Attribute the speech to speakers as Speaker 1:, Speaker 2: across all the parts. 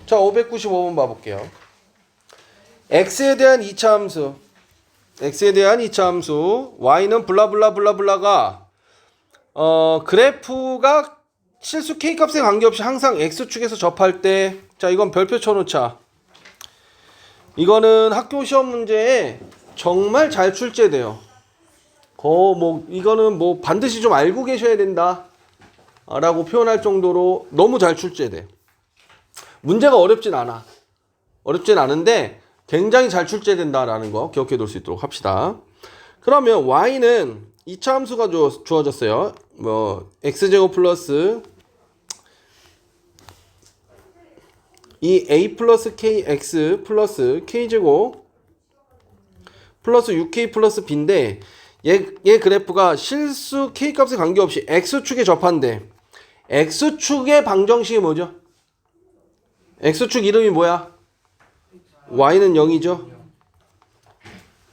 Speaker 1: 자, 595번 봐볼게요. x에 대한 2차 함수. x에 대한 2차 함수. y는 블라블라블라블라가 그래프가 실수 k 값에 관계없이 항상 x축에서 접할 때, 자, 이건 별표 쳐놓자. 이거는 학교 시험 문제에 정말 잘 출제돼요. 이거는 뭐 반드시 좀 알고 계셔야 된다 라고 표현할 정도로 너무 잘 출제돼. 문제가 어렵진 않은데 굉장히 잘 출제된다라는 거 기억해 둘 수 있도록 합시다. 그러면 y는 2차 함수가 주어졌어요. x제곱 플러스 이 a 플러스 kx 플러스 k제곱 플러스 6k 플러스 b인데 얘 그래프가 실수 k 값에 관계없이 x축에 접한대. x축의 방정식이 뭐죠? x축 이름이 뭐야? y는 0이죠.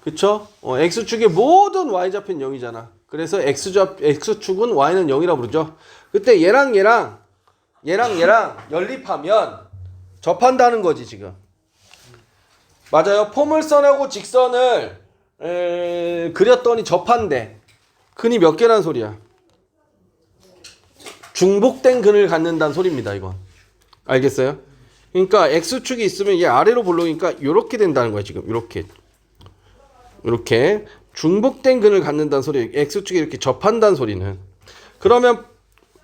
Speaker 1: 그쵸? x축의 모든 y좌표는 0이잖아. 그래서 x축은 y는 0이라고 부르죠. 그때 얘랑 연립하면 접한다는 거지 지금. 맞아요. 포물선하고 직선을 그렸더니 접한대. 근이 몇 개란 소리야? 중복된 근을 갖는다는 소리입니다. 이건 알겠어요? 그러니까 x축이 있으면 얘 아래로 볼록이니까 이렇게 된다는 거야 지금. 이렇게 중복된 근을 갖는다는 소리. x축이 이렇게 접한다는 소리는. 그러면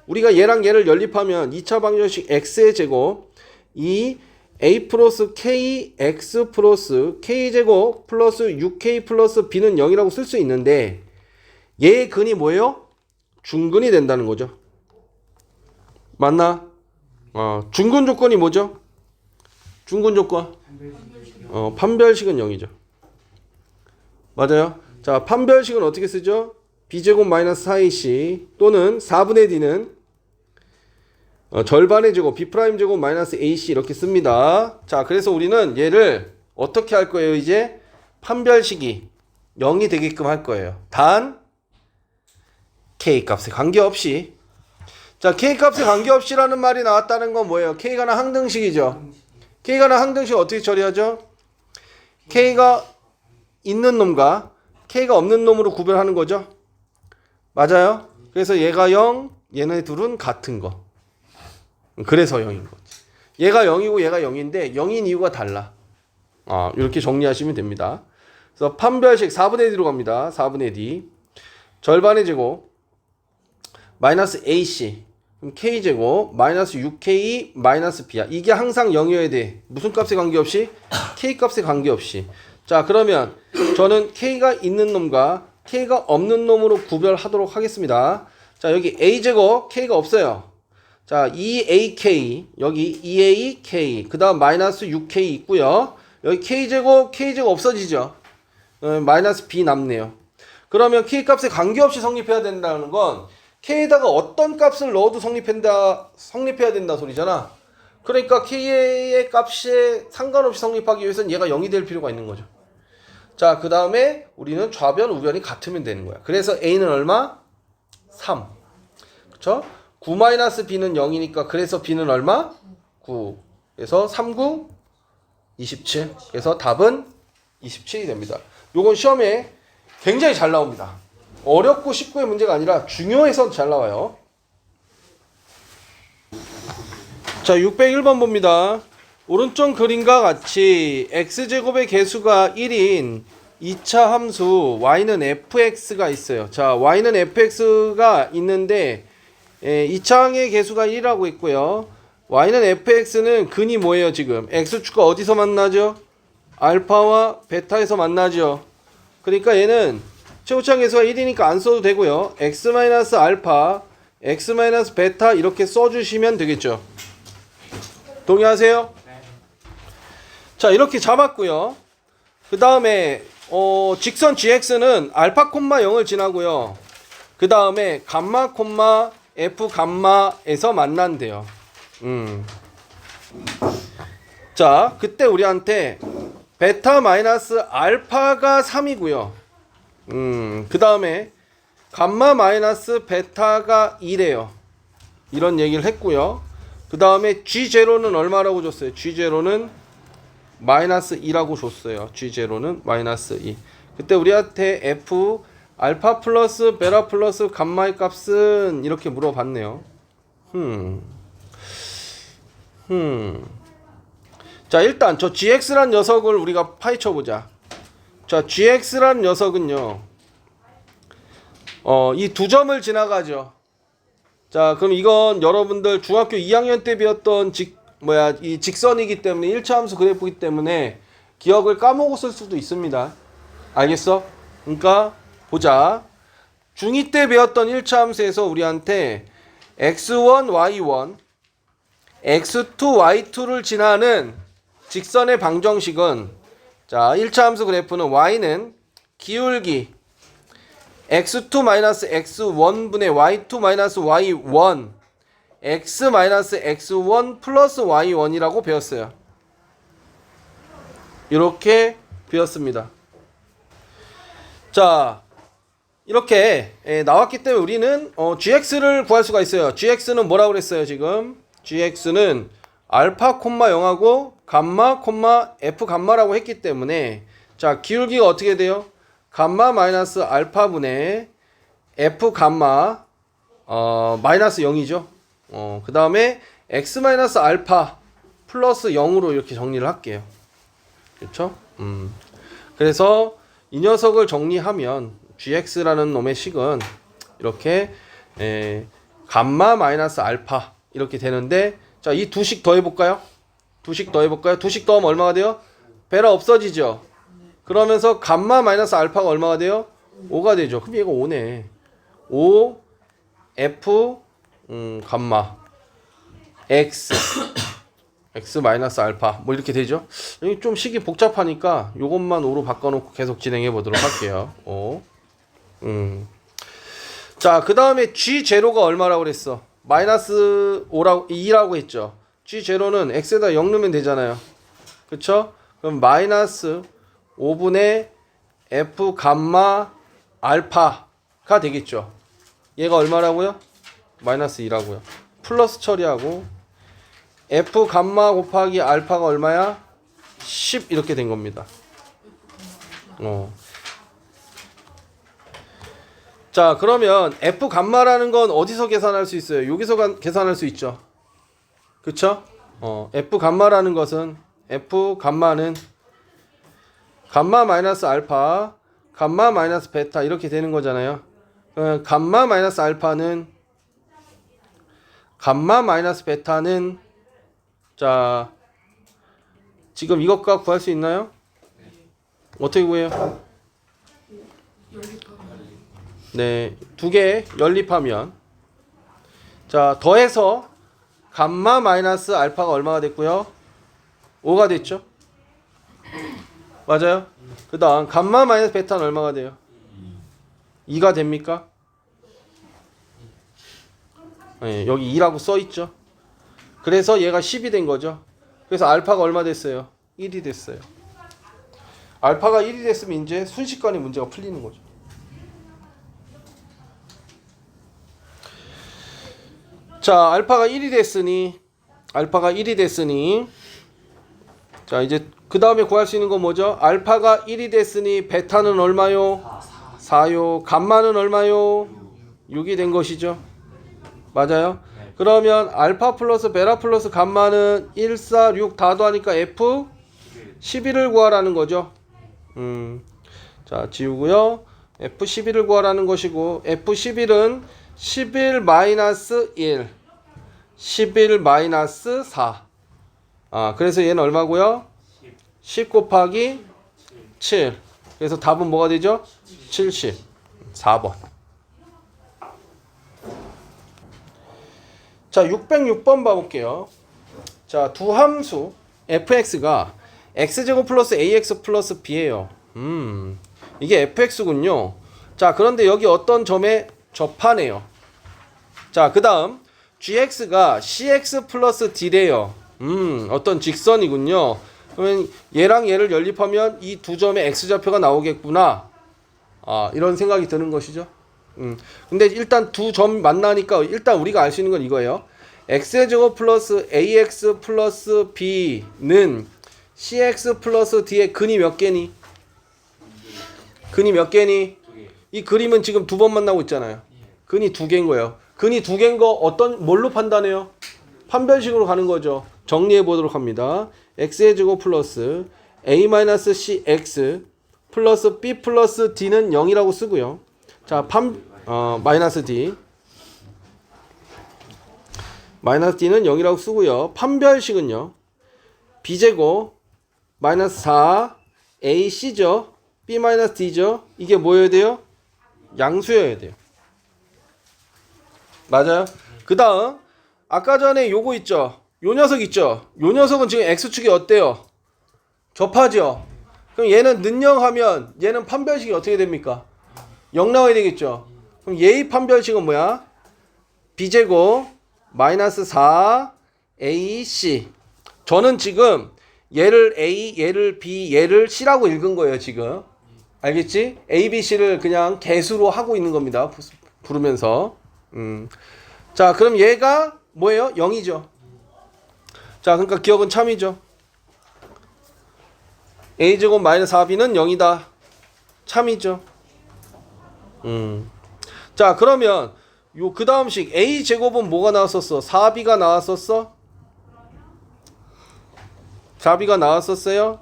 Speaker 1: 우리가 얘랑 얘를 연립하면 2차 방정식 x의 제곱 이 a 플러스 k x 플러스 k 제곱 플러스 6k 플러스 b는 0이라고 쓸 수 있는데 얘의 근이 뭐예요? 중근이 된다는 거죠. 맞나? 중근 조건이 뭐죠? 중근 조건. 판별식은 0이죠. 맞아요. 자, 판별식은 어떻게 쓰죠? b제곱 마이너스 4ac 또는 4분의 d는 절반의 제곱 b' 제곱 마이너스 ac 이렇게 씁니다. 자, 그래서 우리는 얘를 어떻게 할 거예요? 이제 판별식이 0이 되게끔 할 거예요. 단 k 값에 관계없이. 자, k 값에 관계없이라는 말이 나왔다는 건 뭐예요? k가 나 항등식이죠. k가 나 항등식 어떻게 처리하죠? k가 있는 놈과 k가 없는 놈으로 구별하는 거죠. 맞아요. 그래서 얘가 0, 얘네 둘은 같은 거. 그래서 0인 거지. 얘가 0이고 얘가 0인데 0인 이유가 달라. 이렇게 정리하시면 됩니다. 그래서 판별식 4분의 d로 갑니다. 4분의 d 절반의 제곱 마이너스 ac 그럼 k제곱 마이너스 6k 마이너스 b야. 이게 항상 0이어야 돼. 무슨 값에 관계없이? k 값에 관계없이. 자, 그러면 저는 k가 있는 놈과 k가 없는 놈으로 구별하도록 하겠습니다. 자, 여기 a제곱 k가 없어요. 자, 2ak 여기 2ak 그 다음 마이너스 6k 있고요. 여기 k제곱 없어지죠. 마이너스 b 남네요. 그러면 k 값에 관계없이 성립해야 된다는 건 k에다가 어떤 값을 넣어도 성립해야 된다 소리잖아. 그러니까 k의 값에 상관없이 성립하기 위해서는 얘가 0이 될 필요가 있는 거죠. 자, 그 다음에 우리는 좌변 우변이 같으면 되는 거야. 그래서 a는 얼마? 3. 그쵸? 9-b는 0이니까 그래서 b는 얼마? 9. 그래서 3, 9, 27. 그래서 답은 27이 됩니다. 요건 시험에 굉장히 잘 나옵니다. 어렵고 쉽고의 문제가 아니라 중요해서 잘 나와요. 자, 601번 봅니다. 오른쪽 그림과 같이 x제곱의 개수가 1인 2차 함수 y는 fx가 있어요. 자, y는 fx가 있는데 2차항의 개수가 1이라고 있고요. y는 fx는 근이 뭐예요 지금? x축과 어디서 만나죠? 알파와 베타에서 만나죠. 그러니까 얘는 최고차항 개수가 1이니까 안 써도 되고요. x-알파, x-베타 이렇게 써주시면 되겠죠. 동의하세요? 네. 자, 이렇게 잡았고요. 그 다음에 직선 gx는 알파 콤마 0을 지나고요. 그 다음에 감마 콤마 f 감마에서 만난대요. 자, 그때 우리한테 베타 마이너스 알파가 3이고요. 그 다음에 감마 마이너스 베타가 2래요. 이런 얘기를 했고요. 그 다음에 G0는 얼마라고 줬어요? G0는 마이너스 2라고 줬어요. G0는 마이너스 2. 그때 우리한테 F 알파 플러스 베타 플러스 감마의 값은 이렇게 물어봤네요. 자, 일단 저 GX란 녀석을 우리가 파헤쳐 보자. 자, GX란 녀석은요. 이 두 점을 지나가죠. 자, 그럼 이건 여러분들 중학교 2학년 때 배웠던 이 직선이기 때문에 1차 함수 그래프이기 때문에 기억을 까먹었을 수도 있습니다. 알겠어? 그러니까 보자. 중2 때 배웠던 1차 함수에서 우리한테 x1, y1, x2, y2를 지나는 직선의 방정식은 자, 1차 함수 그래프는 y는 기울기 x2-x1분의 y2-y1 x-x1 플러스 y1이라고 배웠어요. 이렇게 배웠습니다. 자, 이렇게 나왔기 때문에 우리는 gx를 구할 수가 있어요. gx는 뭐라고 그랬어요 지금? gx는 알파, 0하고 감마, f 감마라고 했기 때문에 자, 기울기가 어떻게 돼요? 감마 마이너스 알파분의 f 감마 마이너스 0이죠. 그 다음에 x 마이너스 알파 플러스 0으로 이렇게 정리를 할게요. 그렇죠? 그래서 이 녀석을 정리하면 gx라는 놈의 식은 이렇게 감마 마이너스 알파 이렇게 되는데 자, 이 두 식 더해볼까요? 두 식 더하면 얼마가 돼요? 베라 없어지죠? 그러면서 감마 마이너스 알파가 얼마가 돼요? 5가 되죠. 그럼 얘가 5네. 5 f 감마 x 마이너스 알파 뭐 이렇게 되죠. 여기 좀 식이 복잡하니까 요것만 5로 바꿔놓고 계속 진행해 보도록 할게요. 자, 그 다음에 G0가 얼마라고 그랬어? 마이너스 2라고 했죠. G0는 x에다 0 넣으면 되잖아요. 그쵸? 그럼 마이너스 5분의 f 감마 알파가 되겠죠. 얘가 얼마라고요? 마이너스 2라고요. 플러스 처리하고 f 감마 곱하기 알파가 얼마야? 10 이렇게 된 겁니다. 자, 그러면 f 감마라는 건 어디서 계산할 수 있어요? 여기서 계산할 수 있죠. 그쵸? f 감마라는 것은 f 감마는 감마 마이너스 알파, 감마 마이너스 베타 이렇게 되는 거잖아요. 감마 마이너스 알파는 감마 마이너스 베타는 자, 지금 이것과 구할 수 있나요? 어떻게 구해요? 네, 두 개 연립하면 자, 더해서 감마 마이너스 알파가 얼마가 됐고요? 5가 됐죠? 맞아요? 그 다음 감마 마이너스 베타는 얼마가 돼요? 2가 됩니까? 네, 여기 2라고 써있죠? 그래서 얘가 10이 된 거죠. 그래서 알파가 얼마 됐어요? 1이 됐어요. 알파가 1이 됐으면 이제 순식간에 문제가 풀리는 거죠. 자, 알파가 1이 됐으니 자, 이제 그 다음에 구할 수 있는 건 뭐죠? 알파가 1이 됐으니 베타는 얼마요? 4요. 감마는 얼마요? 6이 된 것이죠. 맞아요? 그러면 알파 플러스 베타 플러스 감마는 1, 4, 6 다 더하니까 F 11을 구하라는 거죠. 자, 지우고요. F 11을 구하라는 것이고 F 11은 11 마이너스 1, 11 마이너스 4. 그래서 얘는 얼마고요? 10 곱하기 7. 그래서 답은 뭐가 되죠? 70. 4번. 자, 606번 봐볼게요. 자, 두 함수 fx가 x제곱 플러스 ax 플러스 b예요. 이게 fx군요. 자, 그런데 여기 어떤 점에 접하네요. 자, 그 다음 gx가 cx 플러스 d래요. 어떤 직선이군요. 그러면 얘랑 얘를 연립하면 이 두 점의 x좌표가 나오겠구나. 이런 생각이 드는 것이죠. 근데 일단 두 점 만나니까 일단 우리가 알 수 있는 건 이거예요. x의 제곱 플러스 ax 플러스 b는 cx 플러스 d의 근이 몇 개니? 근이 몇 개니? 이 그림은 지금 두 번 만나고 있잖아요. 근이 두 개인 거예요. 근이 두 개인 거 뭘로 판단해요? 판별식으로 가는 거죠. 정리해 보도록 합니다. x의 제곱 플러스 a-cx 플러스 b 플러스 d는 0이라고 쓰고요. 자, 마이너스 d. 마이너스 d는 0이라고 쓰고요. 판별식은요. b제곱 마이너스 4 ac죠. b 마이너스 d죠. 이게 뭐여야 돼요? 양수여야 돼요. 맞아요? 그 다음 아까 전에 요거 있죠? 요 녀석 있죠? 요 녀석은 지금 x축이 어때요? 접하죠? 그럼 얘는 는영하면 얘는 판별식이 어떻게 됩니까? 0 나와야 되겠죠? 그럼 얘의 판별식은 뭐야? b제곱 마이너스 4 ac. 저는 지금 얘를 a, 얘를 b, 얘를 c라고 읽은 거예요 지금. 알겠지? a, b, c를 그냥 개수로 하고 있는 겁니다. 부르면서. 자, 그럼 얘가 뭐예요? 0이죠. 자, 그러니까 기억은 참이죠. a제곱 마이너스 4b는 0이다. 참이죠. 자, 그러면 요 그 다음식 a제곱은 뭐가 나왔었어? 4b가 나왔었어? 4b가 나왔었어요?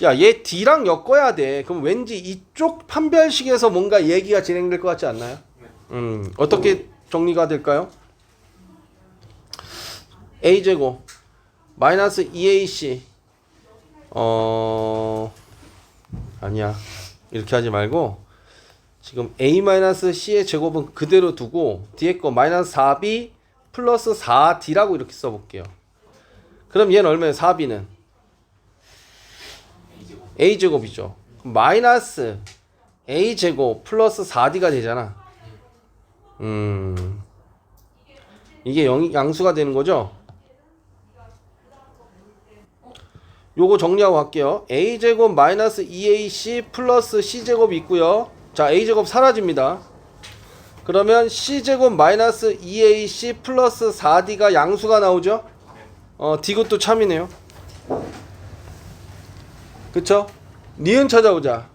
Speaker 1: 야, 얘 d랑 엮어야 돼. 그럼 왠지 이쪽 판별식에서 뭔가 얘기가 진행될 것 같지 않나요? 어떻게 정리가 될까요? a제곱 마이너스 2ac 아니야, 이렇게 하지 말고 지금 a-c의 제곱은 그대로 두고 뒤에 거 마이너스 4b 플러스 4d라고 이렇게 써볼게요. 그럼 얘는 얼마예요? 4b는 a제곱이죠. 마이너스 a제곱 플러스 4d가 되잖아. 이게 양수가 되는 거죠. 요거 정리하고 갈게요. a제곱 마이너스 2ac 플러스 c제곱이 있고요. 자, a제곱 사라집니다. 그러면 c제곱 마이너스 2ac 플러스 4d가 양수가 나오죠. d것도 참이네요. 그쵸? 니은 찾아보자.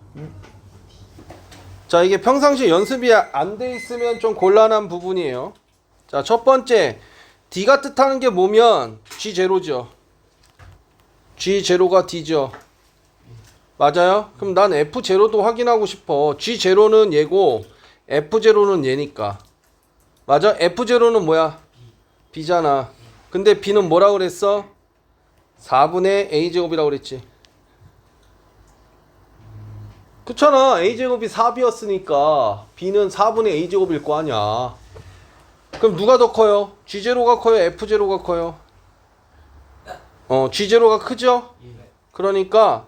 Speaker 1: 자, 이게 평상시 연습이 안 돼 있으면 좀 곤란한 부분이에요. 자, 첫 번째 d가 뜻하는 게 뭐면 g0죠. g0가 d죠. 맞아요? 그럼 난 f0도 확인하고 싶어. g0는 얘고 f0는 얘니까. 맞아? f0는 뭐야? b잖아. 근데 b는 뭐라고 그랬어? 4분의 a제곱이라고 그랬지. 그렇잖아. a제곱이 4b였으니까 b는 4분의 a제곱일 거 아니야. 그럼 누가 더 커요? g0가 커요? f0가 커요? g0가 크죠? 그러니까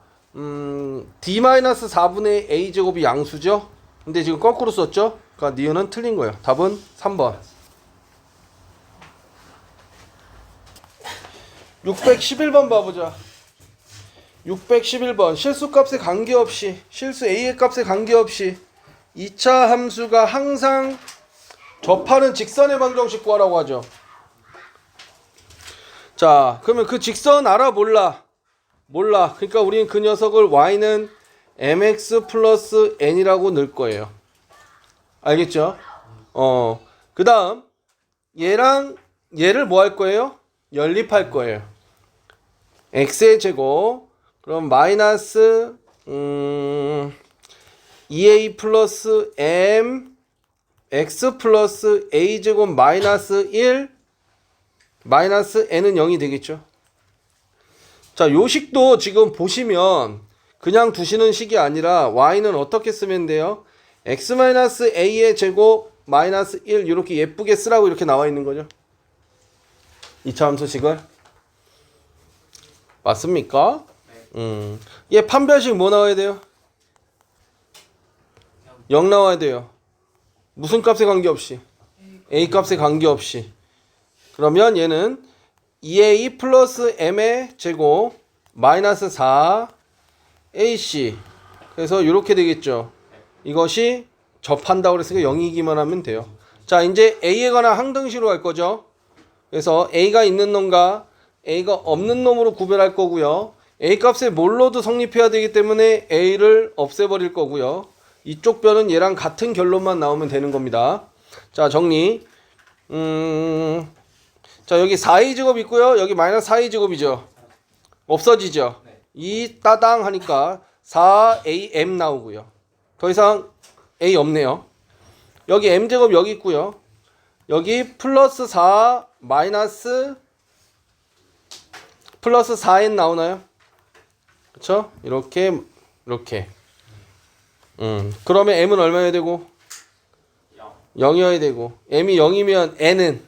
Speaker 1: d-4분의 a제곱이 양수죠? 근데 지금 거꾸로 썼죠? 그러니까 니은은 틀린 거예요. 답은 3번. 611번 봐보자. 611번 실수값에 관계없이 실수 a의 값에 관계없이 2차 함수가 항상 접하는 직선의 방정식 구하라고 하죠. 자, 그러면 그 직선 알아 몰라? 몰라. 그러니까 우리는 그 녀석을 y는 mx 플러스 n이라고 넣을 거예요. 알겠죠? 그 다음 얘랑 얘를 뭐 할 거예요? 연립할 거예요. x의 제곱 그럼 마이너스 2a 플러스 m x 플러스 a 제곱 마이너스 1 마이너스 n은 0이 되겠죠. 자, 요 식도 지금 보시면 그냥 두시는 식이 아니라 y는 어떻게 쓰면 돼요? x 마이너스 a의 제곱 마이너스 1 이렇게 예쁘게 쓰라고 이렇게 나와 있는 거죠. 2차 함수식을. 맞습니까? 얘 판별식 뭐 나와야 돼요? 0 나와야 돼요. 무슨 값에 관계없이? a 값에 관계없이. 그러면 얘는 2a 플러스 m의 제곱 마이너스 4ac. 그래서 이렇게 되겠죠. 이것이 접한다고 그랬으니까 0이기만 하면 돼요. 자, 이제 a에 관한 항등식으로 갈 거죠. 그래서 A가 있는 놈과 A가 없는 놈으로 구별할 거고요. A 값에 뭘로도 성립해야 되기 때문에 A를 없애버릴 거고요. 이쪽 변은 얘랑 같은 결론만 나오면 되는 겁니다. 자, 정리. 자, 여기 4A 제곱 있고요. 여기 마이너스 4A 제곱이죠. 없어지죠. 이 따당 하니까 4AM 나오고요. 더 이상 A 없네요. 여기 M제곱 여기 있고요. 여기 플러스 4 마이너스 플러스 4N 나오나요? 그쵸? 이렇게 그러면 M은 얼마여야 되고? 0이어야 되고 M이 0이면 N은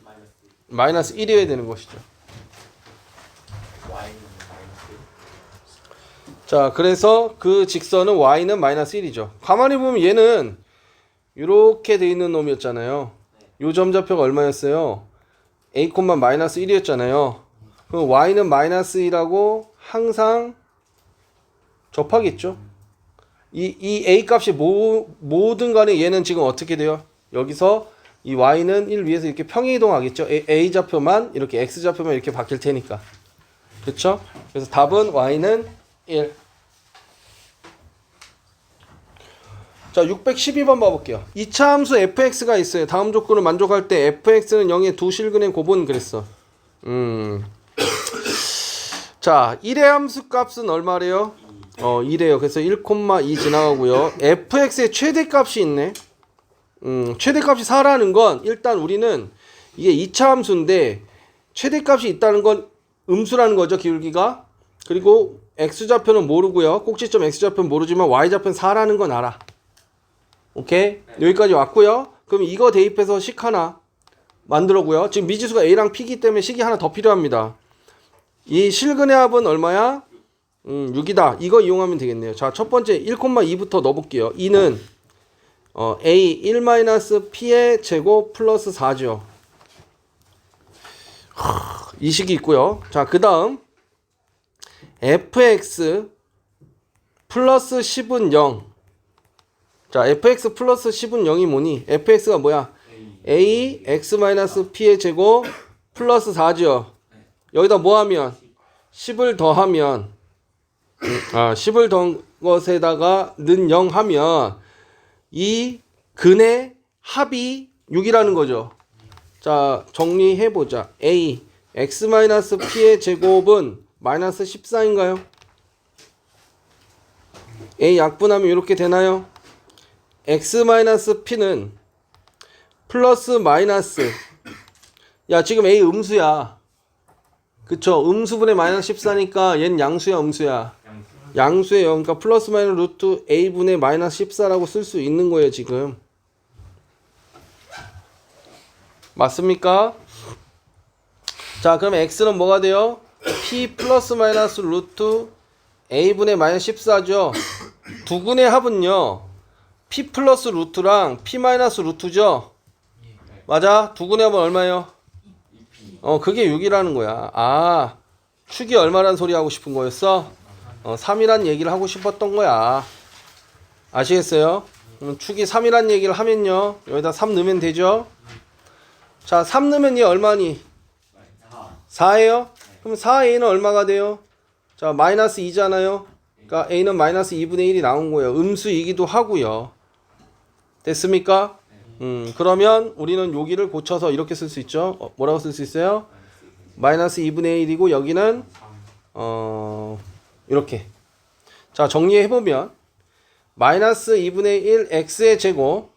Speaker 1: 마이너스 1이어야 되는 것이죠. 자, 그래서 그 직선은 Y는 마이너스 1이죠. 가만히 보면 얘는 이렇게 돼 있는 놈이었잖아요. 요 점좌표가 얼마였어요? A, 마이너스 1이었잖아요. 그럼 Y는 마이너스 1하고 항상 접하겠죠. 이 A 값이 뭐든 간에 얘는 지금 어떻게 돼요? 여기서 이 Y는 1 위에서 이렇게 평행이동하겠죠. A 좌표만 이렇게 X 좌표만 이렇게 바뀔 테니까. 그렇죠? 그래서 답은 Y는 1. 자, 612번 봐볼게요. 2차 함수 fx가 있어요. 다음 조건을 만족할 때 fx는 0의 두 실근의 곱은 그랬어. 자, 1의 함수 값은 얼마래요? 2래요. 그래서 1,2 지나가고요. fx의 최대값이 있네. 최대값이 4라는 건 일단 우리는 이게 2차 함수인데 최대값이 있다는 건 음수라는 거죠. 기울기가. 그리고 x좌표는 모르고요. 꼭지점 x좌표는 모르지만 y좌표는 4라는 건 알아. 오케이? 여기까지 왔고요. 그럼 이거 대입해서 식 하나 만들어고요. 지금 미지수가 A랑 P이기 때문에 식이 하나 더 필요합니다. 이 실근의 합은 얼마야? 6이다. 이거 이용하면 되겠네요. 자, 첫 번째 1,2부터 넣어볼게요. 2는 A 1-P의 제곱 플러스 4죠. 이 식이 있고요. 자, 그 다음 fx 플러스 10은 0. 자, fx 플러스 10은 0이 뭐니? fx가 뭐야? A x-p의 제곱 플러스 4죠. 여기다 뭐 하면? 10을 더하면 10을 더한 것에다가 는 0 하면 이 근의 합이 6이라는 거죠. 자, 정리해보자. A x-p의 제곱은 마이너스 14인가요? A 약분하면 이렇게 되나요? x-p는 플러스 마이너스, 야, 지금 A 음수야. 그쵸? 음수분의 마이너스 14니까 얘는 양수야, 음수야? 양수예요. 그러니까 플러스 마이너스 루트 A분의 마이너스 14라고 쓸 수 있는 거예요, 지금. 맞습니까? 자, 그럼 X는 뭐가 돼요? P 플러스 마이너스 루트 A분의 마이너스 14죠. 두 근의 합은요, P 플러스 루트랑 P 마이너스 루트죠. 맞아? 두 근의 합은 얼마예요? 그게 6이라는 거야. 아, 축이 얼마란 소리 하고 싶은 거였어? 3이란 얘기를 하고 싶었던 거야. 아시겠어요? 그럼 축이 3이란 얘기를 하면요, 여기다 3 넣으면 되죠? 자, 3 넣으면 얘 얼마니? 4예요? 그럼 4A는 얼마가 돼요? 자, 마이너스 2잖아요. 그러니까 A는 마이너스 2분의 1이 나온 거예요. 음수이기도 하고요. 됐습니까? 그러면 우리는 여기를 고쳐서 이렇게 쓸 수 있죠. 뭐라고 쓸 수 있어요? 마이너스 2분의 1이고 여기는 이렇게. 자, 정리해보면 마이너스 2분의 1 x의 제곱,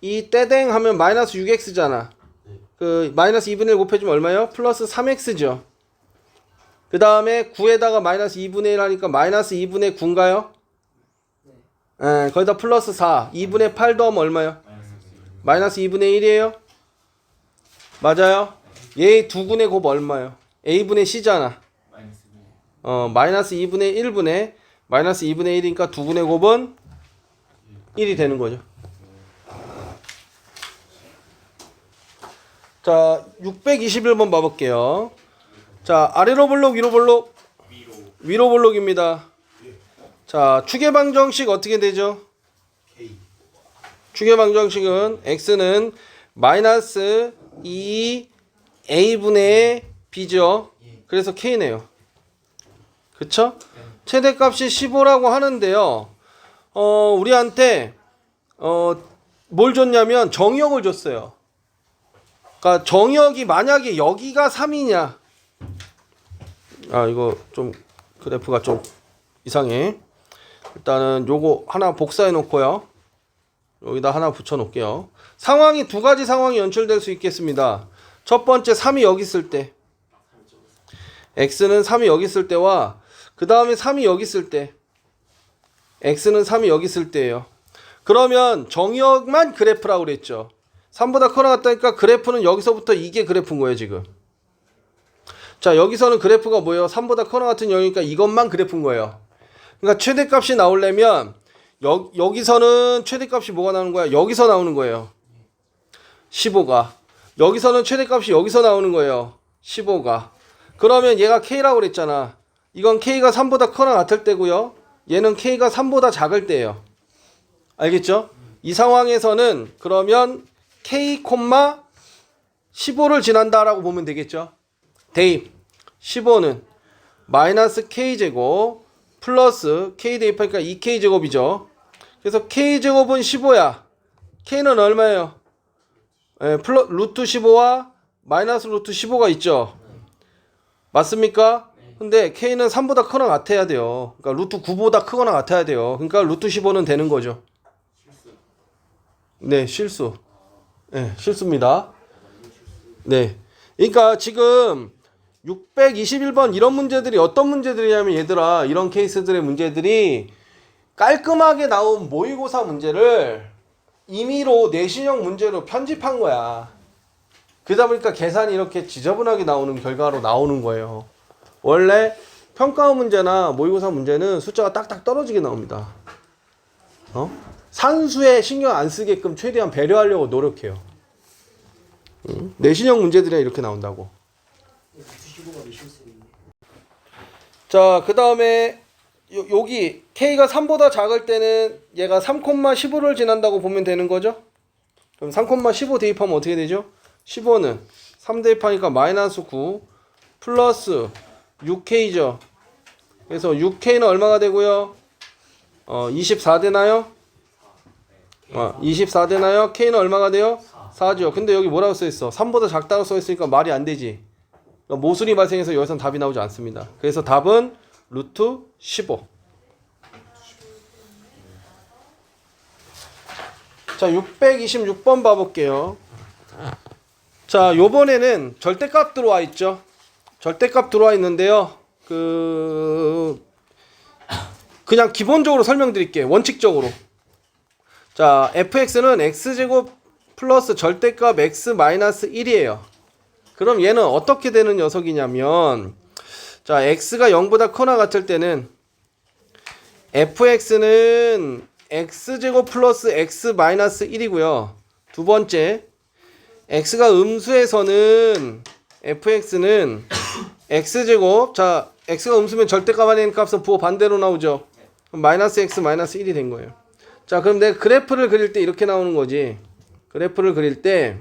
Speaker 1: 이 떼댕 하면 마이너스 6x잖아. 그 마이너스 2분의 1 곱해주면 얼마예요? 플러스 3x죠. 그 다음에 9에다가 마이너스 2분의 1 하니까 마이너스 2분의 9인가요? 네, 거기다 플러스 4. 2분의 8 더하면 얼마요? 마이너스 2분의 1이에요? 맞아요? 얘 두 분의 곱 얼마요? A분의 C잖아. 마이너스 2분의 1분의 마이너스 2분의 1이니까 두 분의 곱은 1이 되는 거죠. 자, 621번 봐볼게요. 자, 아래로 볼록, 위로 볼록? 위로 볼록입니다. 자, 축의 방정식 어떻게 되죠? 축의 방정식은 x는 마이너스 2 A분의 B죠. 그래서 K네요. 그쵸? 최대값이 15라고 하는데요. 우리한테 뭘 줬냐면 정의역을 줬어요. 그러니까 정의역이 만약에 여기가 3이냐. 이거 좀 그래프가 좀 이상해. 일단은 요거 하나 복사해 놓고요. 여기다 하나 붙여 놓을게요. 상황이 두 가지 상황이 연출될 수 있겠습니다. 첫 번째 3이 여기 있을 때, x는 3이 여기 있을 때와 그 다음에 3이 여기 있을 때, x는 3이 여기 있을 때예요. 그러면 정의역만 그래프라고 그랬죠. 3보다 커나 같다니까 그래프는 여기서부터 이게 그래프인 거예요 지금. 자, 여기서는 그래프가 뭐예요? 3보다 커나 같은 0이니까 이것만 그래프인 거예요. 그러니까 최대값이 나오려면 여기서는 최대값이 뭐가 나오는 거야? 여기서 나오는 거예요. 15가. 여기서는 최대값이 여기서 나오는 거예요. 15가. 그러면 얘가 K라고 그랬잖아. 이건 K가 3보다 커나 같을 때고요. 얘는 K가 3보다 작을 때예요. 알겠죠? 이 상황에서는 그러면 K, 15를 지난다라고 보면 되겠죠? 대입 15는 마이너스 K제곱 플러스 K 대입하니까 2K제곱이죠. 그래서 K제곱은 15야. K는 얼마예요? 루트 15와 마이너스 루트 15가 있죠. 맞습니까? 근데 K는 3보다 크거나 같아야 돼요. 그러니까 루트 9보다 크거나 같아야 돼요. 그러니까 루트 15는 되는 거죠. 네, 실수. 네, 실수입니다. 네. 그러니까 지금 621번 이런 문제들이 어떤 문제들이냐면 얘들아, 이런 케이스들의 문제들이 깔끔하게 나온 모의고사 문제를 임의로 내신형 문제로 편집한 거야. 그러다 보니까 계산이 이렇게 지저분하게 나오는 결과로 나오는 거예요. 원래 평가원 문제나 모의고사 문제는 숫자가 딱딱 떨어지게 나옵니다. 산수에 신경 안 쓰게끔 최대한 배려하려고 노력해요. 내신형 문제들이 이렇게 나온다고. 자, 그 다음에 여기 K가 3보다 작을 때는 얘가 3,15를 지난다고 보면 되는 거죠. 그럼 3,15 대입하면 어떻게 되죠? 15는 3 대입하니까 마이너스 9 플러스 6K죠. 그래서 6K는 얼마가 되고요? 24 되나요? 24 되나요? K는 얼마가 돼요? 4죠. 근데 여기 뭐라고 써있어? 3보다 작다고 써있으니까 말이 안 되지. 그러니까 모순이 발생해서 여기선 답이 나오지 않습니다. 그래서 답은 루트 15. 자, 626번 봐볼게요. 자, 요번에는 절대값 들어와 있죠. 절대값 들어와 있는데요. 그냥 기본적으로 설명드릴게요. 원칙적으로. 자, fx는 x제곱 플러스 절대값 x 마이너스 1이에요. 그럼 얘는 어떻게 되는 녀석이냐면, 자, x가 0보다 커나 같을 때는 fx는 x제곱 플러스 x 마이너스 1이고요. 두 번째, x가 음수에서는 fx는 x제곱, 자, x가 음수면 절대값 안에 있는 값은 부호 반대로 나오죠. 그럼 마이너스 x 마이너스 1이 된 거예요. 자, 그럼 내가 그래프를 그릴 때 이렇게 나오는 거지. 그래프를 그릴 때,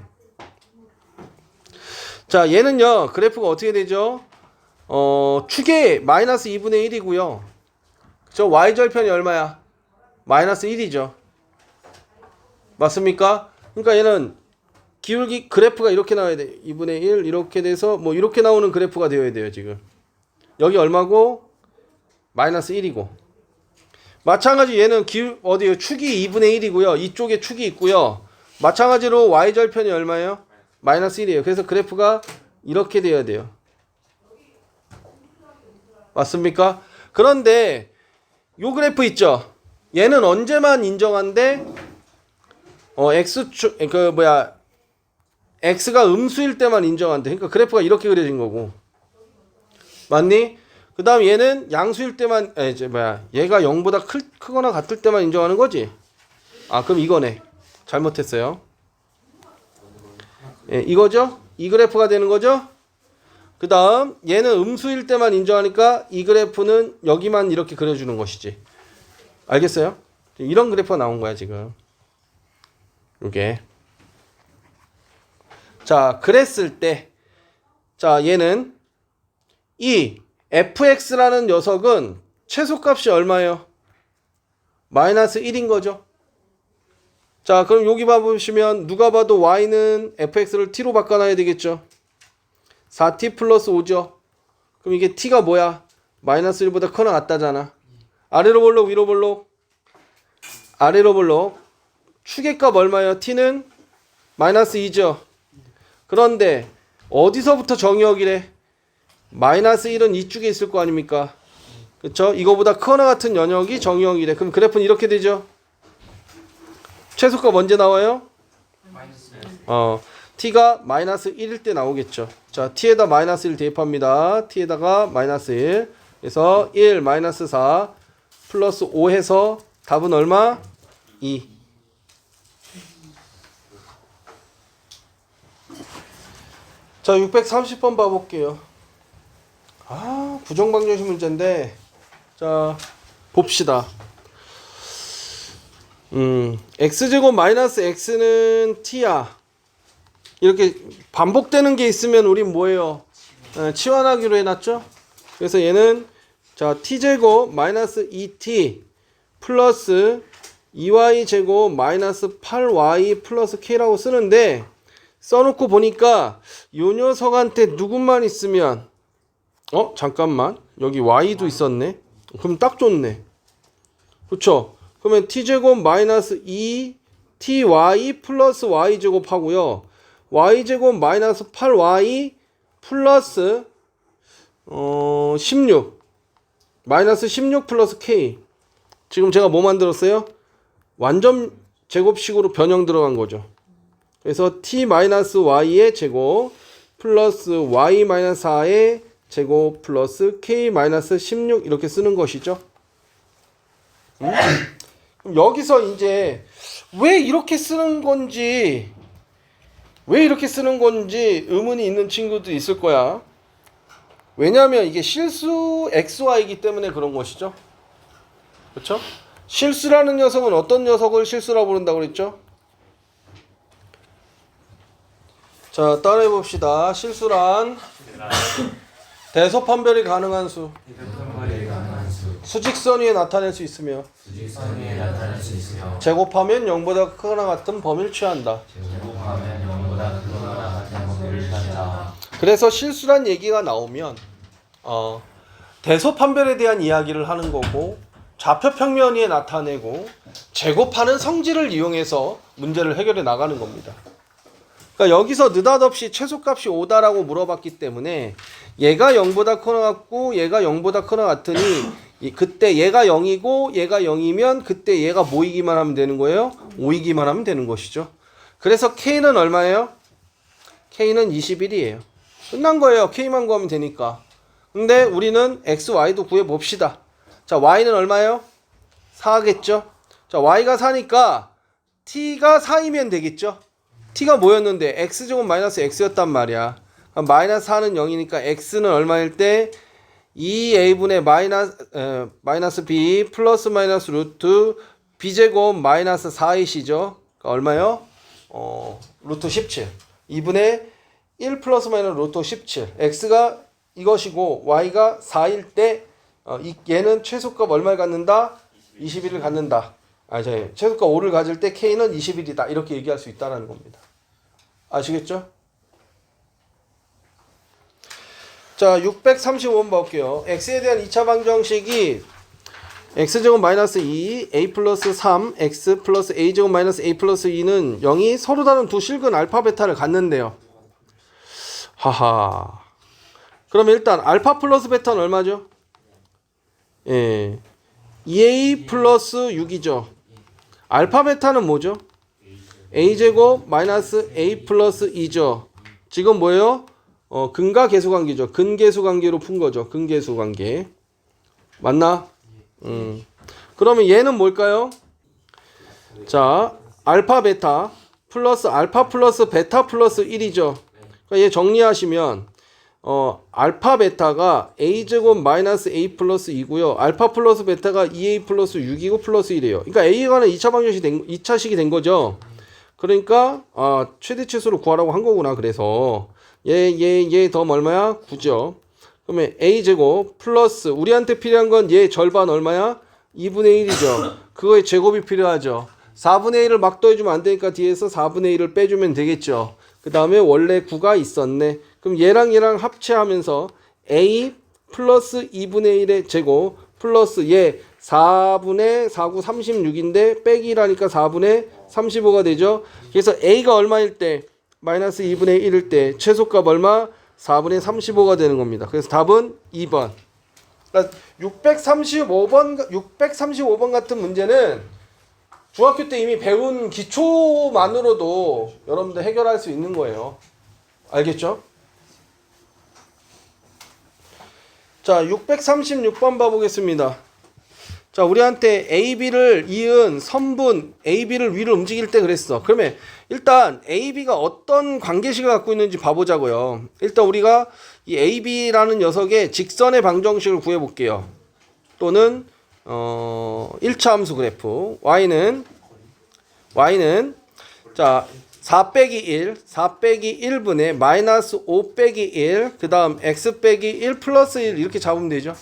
Speaker 1: 자, 얘는요, 그래프가 어떻게 되죠? 축의 마이너스 2분의 1이고요. 저 y절편이 얼마야? 마이너스 1이죠. 맞습니까? 그러니까 얘는 기울기 그래프가 이렇게 나와야 돼. 2분의 1 이렇게 돼서 뭐 이렇게 나오는 그래프가 되어야 돼요, 지금. 여기 얼마고? 마이너스 1이고. 마찬가지 얘는 어디요? 축이 2분의 1이고요. 이쪽에 축이 있고요. 마찬가지로 y절편이 얼마예요? 마이너스 1이에요. 그래서 그래프가 이렇게 돼야 돼요. 맞습니까? 그런데 요 그래프 있죠? 얘는 언제만 인정한대? x축 x가 음수일 때만 인정한대. 그러니까 그래프가 이렇게 그려진 거고. 맞니? 그 다음 얘는 양수일 때만, 얘가 0보다 크거나 같을 때만 인정하는 거지? 그럼 이거네. 잘못했어요. 이거죠? 이 그래프가 되는 거죠? 그 다음 얘는 음수일 때만 인정하니까 이 그래프는 여기만 이렇게 그려주는 것이지. 알겠어요? 이런 그래프가 나온 거야 지금. 이게. 자, 그랬을 때 자, 얘는 이 fx라는 녀석은 최소값이 얼마예요? 마이너스 1인 거죠. 자, 그럼 여기 봐보시면 누가 봐도 y는 fx를 t로 바꿔놔야 되겠죠. 4t 플러스 5죠. 그럼 이게 t가 뭐야? 마이너스 1보다 커나 같다잖아. 아래로 볼록 위로 볼록? 아래로 볼록. 추계값 얼마예요? t는 마이너스 2죠. 그런데 어디서부터 정의역이래? 마이너스 1은 이쪽에 있을 거 아닙니까? 그쵸? 이거보다 커나 같은 연역이 정의역이래. 그럼 그래프는 이렇게 되죠. 최소값 언제 나와요? t가 마이너스 1일 때 나오겠죠. 자, t에다 마이너스 1 대입합니다. t에다가 마이너스 1. 그래서 1 마이너스 4 플러스 5 해서 답은 얼마? 2. 자, 630번 봐볼게요. 부정방정식 문제인데, 자, 봅시다. x제곱 마이너스 x는 t야. 이렇게 반복되는 게 있으면 우린 뭐예요? 치환하기로 해놨죠? 그래서 얘는 자 t제곱 마이너스 2t 플러스 2y제곱 마이너스 8y 플러스 k라고 쓰는데 써놓고 보니까 요 녀석한테 누구만 있으면 잠깐만 여기 y도 있었네. 그럼 딱 좋네. 그쵸? 그러면 t제곱 마이너스 2ty 플러스 y제곱 하고요. y제곱 마이너스 8y 플러스 16 마이너스 16 플러스 k. 지금 제가 뭐 만들었어요? 완전 제곱식으로 변형 들어간 거죠. 그래서 t 마이너스 y의 제곱 플러스 y 마이너스 4의 제곱 플러스 k 마이너스 16 이렇게 쓰는 것이죠. 그럼 여기서 이제 왜 이렇게 쓰는 건지 의문이 있는 친구도 있을 거야. 왜냐하면 이게 실수 xy이기 때문에 그런 것이죠. 그렇죠? 실수라는 녀석은 어떤 녀석을 실수라고 부른다고 그랬죠? 자, 따라해 봅시다. 실수란 대소판별이 가능한 수. 수직선 위에 나타낼 수 있으며 제곱하면 0보다 크거나 같은 범위를 취한다. 그래서 실수란 얘기가 나오면 대소판별에 대한 이야기를 하는 거고 좌표평면 위에 나타내고 제곱하는 성질을 이용해서 문제를 해결해 나가는 겁니다. 그러니까 여기서 느닷없이 최소값이 5다라고 물어봤기 때문에 얘가 0보다 커나 같고 얘가 0보다 커나 같으니 그때 얘가 0이고 얘가 0이면 그때 얘가 모이기만 하면 되는 거예요. 5이기만 하면 되는 것이죠. 그래서 K는 얼마예요? K는 21이에요. 끝난 거예요. K만 구하면 되니까. 근데 우리는 X, Y도 구해봅시다. 자, Y는 얼마예요? 4겠죠? 자, Y가 4니까 T가 4이면 되겠죠? T가 뭐였는데? X제곱 마이너스 X였단 말이야. 마이너스 4는 0이니까 X는 얼마일 때? 2A분의 마이너스 B 플러스 마이너스 루트 B제곱 마이너스 4이시죠? 그러니까 얼마요? 루트 17. 2분의 1 플러스 마이너스 루트 17. X가 이것이고 Y가 4일 때 얘는 최소값 얼마를 갖는다? 21을 갖는다. 최소값 5를 가질 때 K는 21이다. 이렇게 얘기할 수 있다는 겁니다. 아시겠죠? 자, 635번 볼게요. X에 대한 2차 방정식이 X제곱 마이너스 2, A 플러스 3, X 플러스 A제곱 마이너스 A 플러스 2는 0이 서로 다른 두 실근 알파 베타를 갖는데요. 하하. 그럼 일단 알파 플러스 베타는 얼마죠? 2A 플러스 6이죠. 알파 베타는 뭐죠? A제곱 마이너스 A 플러스 2죠. 지금 뭐예요? 근과 계수 관계죠. 근계수 관계로 푼 거죠. 근계수 관계. 맞나? 그러면 얘는 뭘까요? 자, 알파 베타 플러스 알파 플러스 베타 플러스 1이죠. 그러니까 얘 정리하시면 알파 베타가 A제곱 마이너스 A 플러스 2고요. 알파 플러스 베타가 2A 플러스 6이고 플러스 1이에요. 그러니까 A에 관한 2차 방정식이 2차식이 된 거죠. 그러니까 최대 치수로 구하라고 한 거구나. 그래서 얘 더하면 얼마야? 9죠. 그러면 a제곱 플러스 우리한테 필요한 건 얘 절반 얼마야? 2분의 1이죠. 그거의 제곱이 필요하죠. 4분의 1을 막 더해주면 안 되니까 뒤에서 4분의 1을 빼주면 되겠죠. 그 다음에 원래 9가 있었네. 그럼 얘랑 합체하면서 a 플러스 2분의 1의 제곱 플러스 얘 4분의 4구 36인데 빼기 1하니까 4분의 35가 되죠. 그래서 a가 얼마일 때? 마이너스 2분의 1일 때 최소값 얼마? 4분의 35가 되는 겁니다. 그래서 답은 2번. 그러니까 635번 같은 문제는 중학교 때 이미 배운 기초만으로도 여러분들 해결할 수 있는 거예요. 알겠죠? 자, 636번 봐보겠습니다. 자, 우리한테 AB를 이은 선분 AB를 위로 움직일 때 그랬어. 그러면 일단 AB가 어떤 관계식을 갖고 있는지 봐보자고요. 일단 우리가 이 AB라는 녀석의 직선의 방정식을 구해볼게요. 또는 1차 함수 그래프 Y는 자 4 빼기 1 1분의 마이너스 5 빼기 1 그 다음 X 빼기 1 플러스 1 이렇게 잡으면 되죠.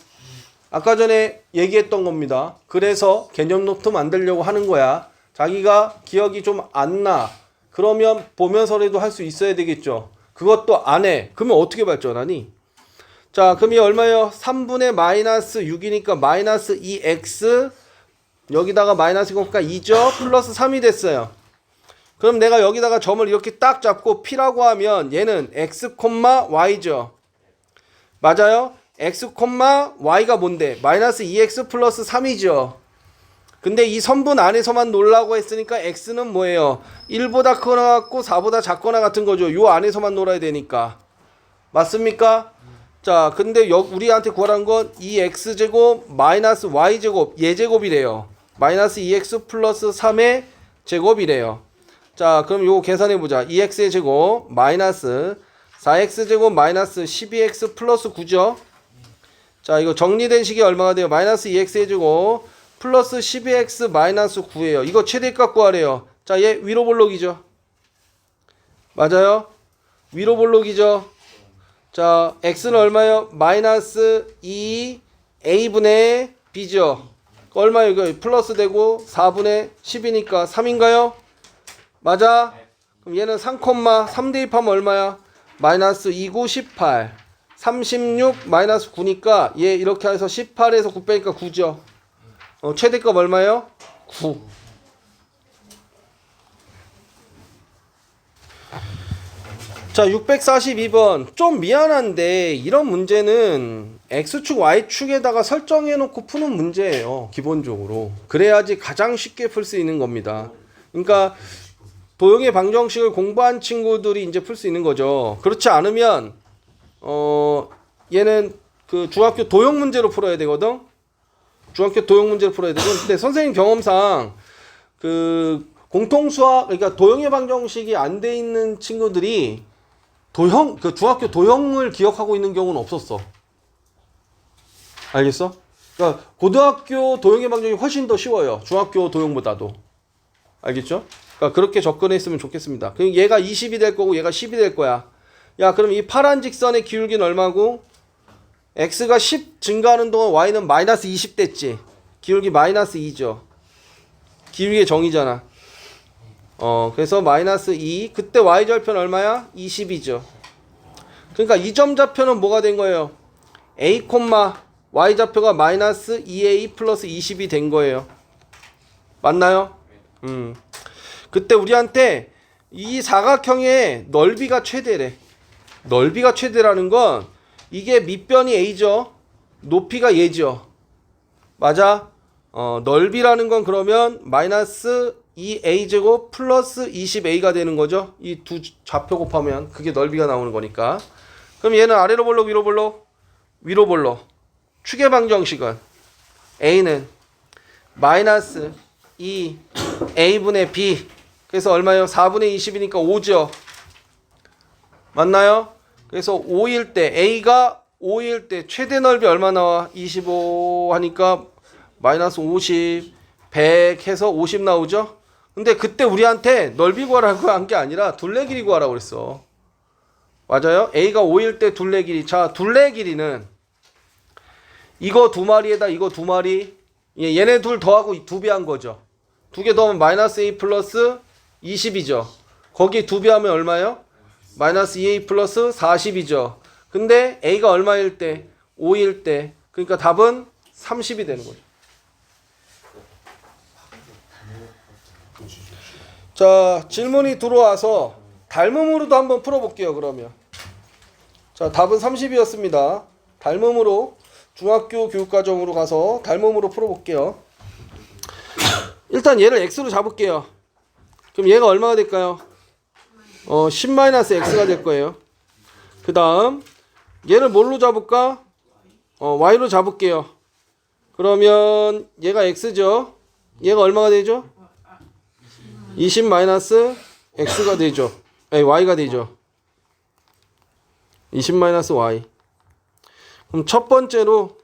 Speaker 1: 아까 전에 얘기했던 겁니다. 그래서 개념 노트 만들려고 하는 거야. 자기가 기억이 좀 안 나. 그러면 보면서라도 할 수 있어야 되겠죠. 그것도 안 해. 그러면 어떻게 발전하니? 자, 그럼 이 얼마예요? 3분의 마이너스 6이니까 마이너스 2x 여기다가 마이너스 곱니까 2죠? 플러스 3이 됐어요. 그럼 내가 여기다가 점을 이렇게 딱 잡고 p라고 하면 얘는 x, y죠. 맞아요? x, y가 뭔데? 마이너스 2x 플러스 3이죠. 근데 이 선분 안에서만 놀라고 했으니까 x는 뭐예요? 1보다 크거나 같고 4보다 작거나 같은 거죠. 요 안에서만 놀아야 되니까. 맞습니까? 자, 근데 우리한테 구하라는 건 2x제곱 마이너스 y제곱 얘제곱이래요. 마이너스 2x 플러스 3의 제곱이래요. 자, 그럼 요거 계산해보자. 2x의 제곱 마이너스 4x제곱 마이너스 12x 플러스 9죠. 자, 이거 정리된 식이 얼마가 돼요? 마이너스 2x의 제곱 플러스 12x 마이너스 9예요. 이거 최대값 구하래요. 자, 얘 위로 볼록이죠. 맞아요? 위로 볼록이죠. 자, x는 얼마예요? 마이너스 2a분의 b죠. 얼마예요? 이거 플러스 되고 4분의 10이니까 3인가요? 맞아? 그럼 얘는 3, 3 대입하면 얼마야? 마이너스 2, 9, 18 36 마이너스 9니까 얘 이렇게 해서 18에서 9 빼니까 9죠. 최대값 얼마예요? 9. 자, 642번. 좀 미안한데 이런 문제는 X축, Y축에다가 설정해놓고 푸는 문제예요. 기본적으로. 그래야지 가장 쉽게 풀 수 있는 겁니다. 그러니까 도형의 방정식을 공부한 친구들이 이제 풀 수 있는 거죠. 그렇지 않으면 얘는 그 중학교 도형 문제로 풀어야 되거든. 중학교 도형 문제로 풀어야 되고, 근데 선생님 경험상 그 공통수학, 그러니까 도형의 방정식이 안 돼 있는 친구들이 그 중학교 도형을 기억하고 있는 경우는 없었어. 알겠어? 그러니까 고등학교 도형의 방정식이 훨씬 더 쉬워요. 중학교 도형보다도. 알겠죠? 그러니까 그렇게 접근했으면 좋겠습니다. 그럼 얘가 20이 될 거고 얘가 10이 될 거야. 야, 그럼 이 파란 직선의 기울기는 얼마고? x가 10 증가하는 동안 y는 마이너스 20 됐지. 기울기 마이너스 2죠. 기울기의 정의잖아. 그래서 마이너스 2. 그때 y절편 얼마야? 20이죠. 그러니까 이 점 좌표는 뭐가 된 거예요? a, y좌표가 마이너스 2a 플러스 20이 된 거예요. 맞나요? 그때 우리한테 이 사각형의 넓이가 최대래. 넓이가 최대라는 건 이게 밑변이 a죠. 높이가 얘죠. 맞아? 넓이라는 건 그러면 마이너스 2a제곱 플러스 20a가 되는 거죠. 이 두 좌표 곱하면 그게 넓이가 나오는 거니까. 그럼 얘는 아래로 볼록 위로 볼록? 위로 볼록. 축의 방정식은 a는 마이너스 2a분의 b. 그래서 얼마예요? 4분의 20이니까 5죠. 맞나요? 그래서 5일 때 a가 5일 때 최대 넓이 얼마 나와? 25 하니까 마이너스 50 100 해서 50 나오죠. 근데 그때 우리한테 넓이 구하라고 한 게 아니라 둘레 길이 구하라고 그랬어. 맞아요? A가 5일 때 둘레 길이. 자, 둘레 길이는 이거 두 마리에다 이거 두 마리. 얘네 둘 더하고 두 배 한 거죠. 두 개 더하면 마이너스 A 플러스 20이죠. 거기 두 배 하면 얼마요? 마이너스 2A 플러스 40이죠. 근데 A가 얼마일 때? 5일 때. 그러니까 답은 30이 되는 거죠. 자, 질문이 들어와서 닮음으로도 한번 풀어볼게요. 그러면 자, 답은 30이었습니다. 닮음으로 중학교 교육과정으로 가서 닮음으로 풀어볼게요. 일단 얘를 x로 잡을게요. 그럼 얘가 얼마가 될까요? 10-x가 될 거예요. 그 다음 얘를 뭘로 잡을까? y로 잡을게요. 그러면 얘가 x죠. 얘가 얼마가 되죠? 20-x가 되죠. y가 되죠. 20-y. 그럼 첫 번째로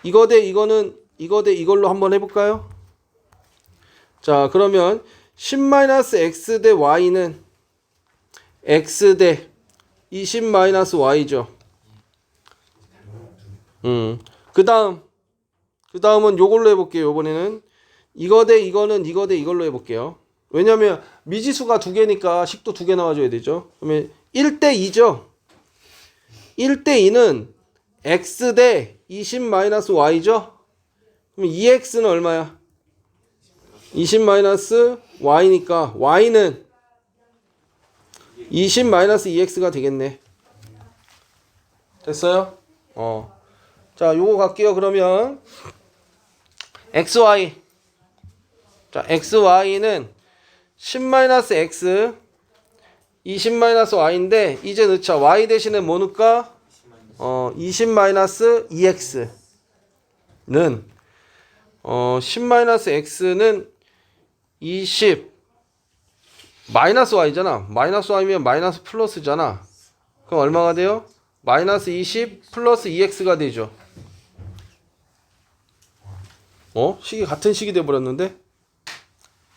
Speaker 1: 이거 대 이거는 이거 대 이걸로 한번 해볼까요? 자, 그러면 10-x 대 y는 x 대 20-y죠. 그 다음은 요걸로 해볼게요. 요번에는 이거 대 이거는 이거 대 이걸로 해볼게요. 왜냐면 미지수가 두 개니까 식도 두 개 나와줘야 되죠. 그러면 1대 2죠. 1대 2는 x 대 20-y죠. 그럼 2x는 얼마야? 20-y니까 y는 20-2x가 되겠네. 됐어요? 자, 요거 갈게요. 그러면 xy. 자, xy는 10-x 20-y인데 이제 넣자. y 대신에 뭐 넣을까? 20-2x는 10-x는 20 마이너스 y잖아. 마이너스 y면 마이너스 플러스잖아. 그럼 얼마가 돼요? 마이너스 20 플러스 2x가 되죠. 식이 같은 식이 돼버렸는데?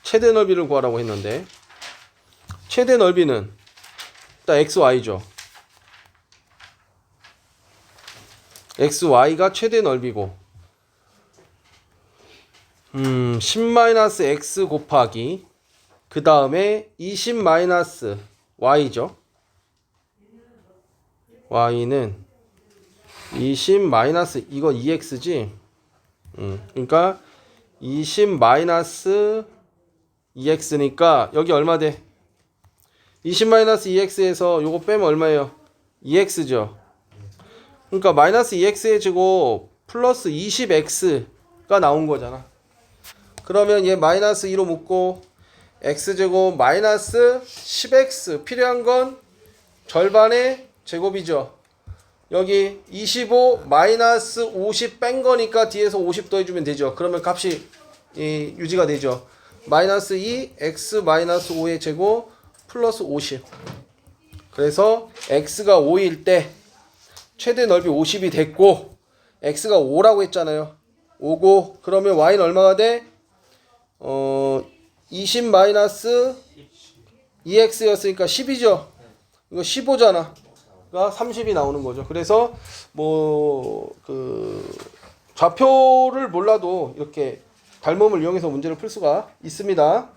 Speaker 1: 최대 넓이를 구하라고 했는데 최대 넓이는 일단 xy죠. xy가 최대 넓이고 10-x 곱하기 그 다음에 20-y죠. y는 20 마이너스 이거 2x지. 그러니까 20-2x니까 여기 얼마 돼? 20-2x에서 요거 빼면 얼마예요? 2x죠. 그러니까 마이너스 2x의 제곱 플러스 20x가 나온 거잖아. 그러면 얘 마이너스 2로 묶고 x제곱 마이너스 10x 필요한 건 절반의 제곱이죠. 여기 25 마이너스 50 뺀 거니까 뒤에서 50 더해주면 되죠. 그러면 값이 유지가 되죠. 마이너스 2 x 마이너스 5의 제곱 플러스 50. 그래서 x가 5일 때 최대 넓이 50이 됐고 x가 5라고 했잖아요. 5고 그러면 y는 얼마가 돼? 20 마이너스 2x였으니까 10이죠. 이거 15잖아. 그러니까 30이 나오는 거죠. 그래서 좌표를 몰라도 이렇게 닮음을 이용해서 문제를 풀 수가 있습니다.